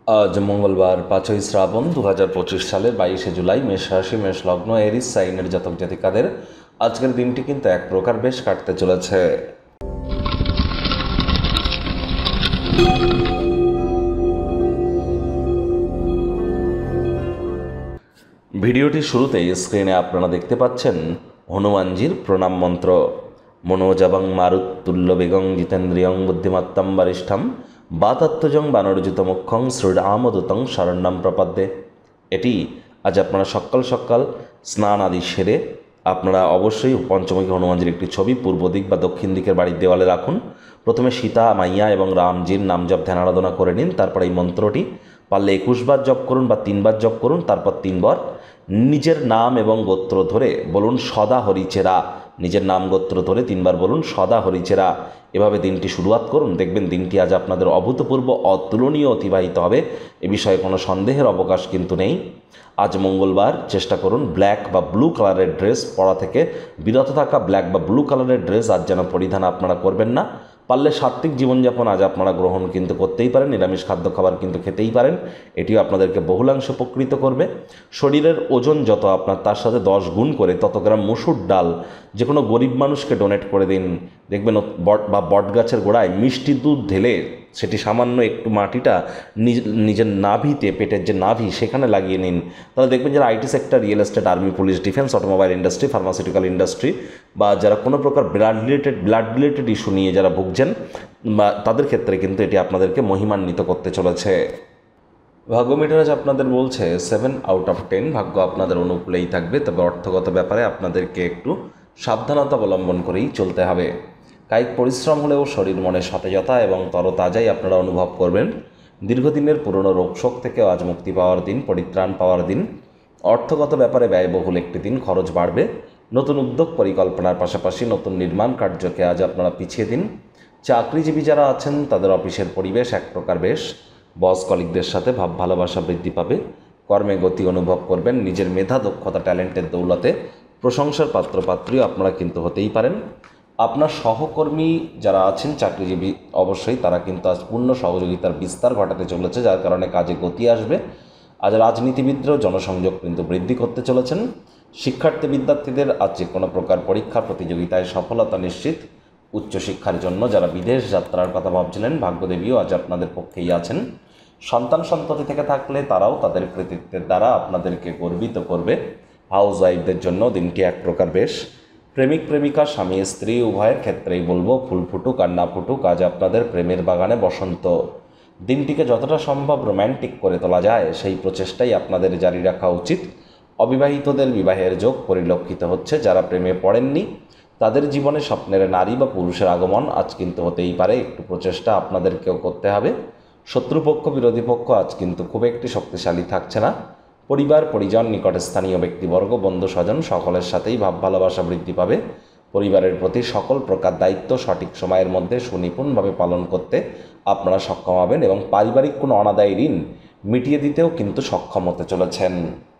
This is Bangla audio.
আজ মঙ্গলবার 5ই শ্রাবণ 2025 সালের 22শে জুলাই, মেষ রাশি, মেষ লগ্ন, এরিস সাইনের জাতক জাতিকাদের আজকের দিনটি কিন্তু এক প্রকার বেশ কাটতে চলেছে। ভিডিওটির শুরুতেই স্ক্রিনে আপনারা দেখতে পাচ্ছেন হনুমানজির প্রণাম মন্ত্র। মনোজাবং মারুত্তুল্য বেগং জিতেন্দ্রিয়ং বুদ্ধিমত্তম বরিষ্ঠম বাতাত্মজং বানরযুত মুখ্যং শ্রীরামদূতং শরণ্যম প্রপদ্যে। এটি আজ আপনারা সকাল সকাল স্নান আদি সেরে আপনারা অবশ্যই পঞ্চমুখী হনুমানজির একটি ছবি পূর্ব দিক বা দক্ষিণ দিকের বাড়ির দেওয়ালে রাখুন। প্রথমে সীতা মাইয়া এবং রামজির নাম জপ ধ্যান আরাধনা করে নিন। তারপর এই মন্ত্রটি পারলে 21 বার জপ করুন বা 3 বার জপ করুন। তারপর 3 বার নিজের নাম এবং গোত্র ধরে বলুন সদা হরিচেরা। নিজের নাম গোত্র ধরে 3 বার বলুন সদা হরিচেরা। এভাবে দিনটি শুরুয়াত করুন, দেখবেন দিনটি আজ আপনাদের অভূতপূর্ব অতুলনীয় অতিবাহিত হবে। এ বিষয়ে কোনো সন্দেহের অবকাশ কিন্তু নেই। আজ মঙ্গলবার, চেষ্টা করুন ব্ল্যাক বা ব্লু কালারের ড্রেস পরা থেকে বিরত থাকা। ব্ল্যাক বা ব্লু কালারের ড্রেস আজ যেন পরিধান আপনারা করবেন না। পারলে সাত্ত্বিক জীবনযাপন আজ আপনারা গ্রহণ কিন্তু করতেই পারেন, নিরামিষ খাদ্য খাবার কিন্তু খেতেই পারেন। এটিও আপনাদেরকে বহুলাংশে উপকৃত করবে। শরীরের ওজন যত আপনার তার সাথে 10 গুণ করে তত গ্রাম মসুর ডাল যে কোনো গরিব মানুষকে ডোনেট করে দিন। দেখবেন বট গাছের গোড়ায় মিষ্টি দুধ ঢেলে সেটি সামান্য একটু মাটিটা নিজের নাভিতে, পেটের যে নাভি সেখানে লাগিয়ে নিন। তাহলে দেখবেন যারা IT sector, real estate, army, police, defence, automobile industry, pharmaceutical industry বা যারা কোনো প্রকার ব্লাড রিলেটেড ইস্যু নিয়ে যারা ভুগছেন বা তাদের ক্ষেত্রে কিন্তু এটি আপনাদেরকে মহিমান্বিত করতে চলেছে। ভাগ্য মিটার আপনাদের বলছে 7 আউট অফ 10, ভাগ্য আপনাদের অনুকূলেই থাকবে। তবে অর্থগত ব্যাপারে আপনাদেরকে একটু সাবধানতা অবলম্বন করেই চলতে হবে। কায়িক পরিশ্রম হলেও শরীর মনে সতেজতা এবং তরতাজাই আপনারা অনুভব করবেন। দীর্ঘদিনের পুরনো রোগশোক থেকে আজ মুক্তি পাওয়ার দিন, পরিত্রাণ পাওয়ার দিন। অর্থগত ব্যাপারে ব্যয়বহুল একটি দিন, খরচ বাড়বে। নতুন উদ্যোগ পরিকল্পনার পাশাপাশি নতুন নির্মাণ কার্যকে আজ আপনারা পিছিয়ে দিন। চাকরিজীবী যারা আছেন তাদের অফিসের পরিবেশ এক প্রকার বেশ। বস কলিগদের সাথে ভাব ভালোবাসা বৃদ্ধি পাবে। কর্মে গতি অনুভব করবেন। নিজের মেধা, দক্ষতা, ট্যালেন্টের দৌলতে প্রশংসার পাত্রপাত্রী আপনারা কিন্তু হতেই পারেন। আপনার সহকর্মী যারা আছেন চাকরিজীবী, অবশ্যই তারা কিন্তু আজ পূর্ণ সহযোগিতার বিস্তার ঘটাতে চলেছে, যার কারণে কাজে গতি আসবে। আজ রাজনীতিবিদরাও জনসংযোগ কিন্তু বৃদ্ধি করতে চলেছেন। বিদ্যার্থীদের আজ যে কোনো প্রকার পরীক্ষা প্রতিযোগিতায় সফলতা নিশ্চিত। উচ্চশিক্ষার জন্য যারা বিদেশ যাত্রার কথা ভাবছিলেন, ভাগ্যদেবীও আজ আপনাদের পক্ষেই আছেন। সন্ততি থেকে থাকলে তারাও তাদের কৃতিত্বের দ্বারা আপনাদেরকে গর্বিত করবে। হাউস ওয়াইফদের জন্য দিনটি এক প্রকার বেশ। প্রেমিক প্রেমিকা, স্বামী স্ত্রী উভয়ের ক্ষেত্রেই বলবো ফুল ফুটুক আর না ফুটুক, আজ আপনাদের প্রেমের বাগানে বসন্ত। দিনটিকে যতটা সম্ভব রোম্যান্টিক করে তোলা যায় সেই প্রচেষ্টাই আপনাদের জারি রাখা উচিত। অবিবাহিতদের বিবাহের যোগ পরিলক্ষিত হচ্ছে। যারা প্রেমে পড়েননি তাদের জীবনে স্বপ্নের নারী বা পুরুষের আগমন আজ কিন্তু হতেই পারে। একটু প্রচেষ্টা আপনাদেরকেও করতে হবে। শত্রুপক্ষ, বিরোধী পক্ষ আজ কিন্তু খুব একটি শক্তিশালী থাকছে না। পরিবার, পরিজন, নিকটে স্থানীয় ব্যক্তিবর্গ, বন্ধু স্বজন সকলের সাথেই ভাব ভালোবাসা বৃদ্ধি পাবে। পরিবারের প্রতি সকল প্রকার দায়িত্ব সঠিক সময়ের মধ্যে সুনিপুণভাবে পালন করতে আপনারা সক্ষম হবেন এবং পারিবারিক কোনো অনাদায়ী ঋণ মিটিয়ে দিতেও কিন্তু সক্ষম হতে চলেছেন।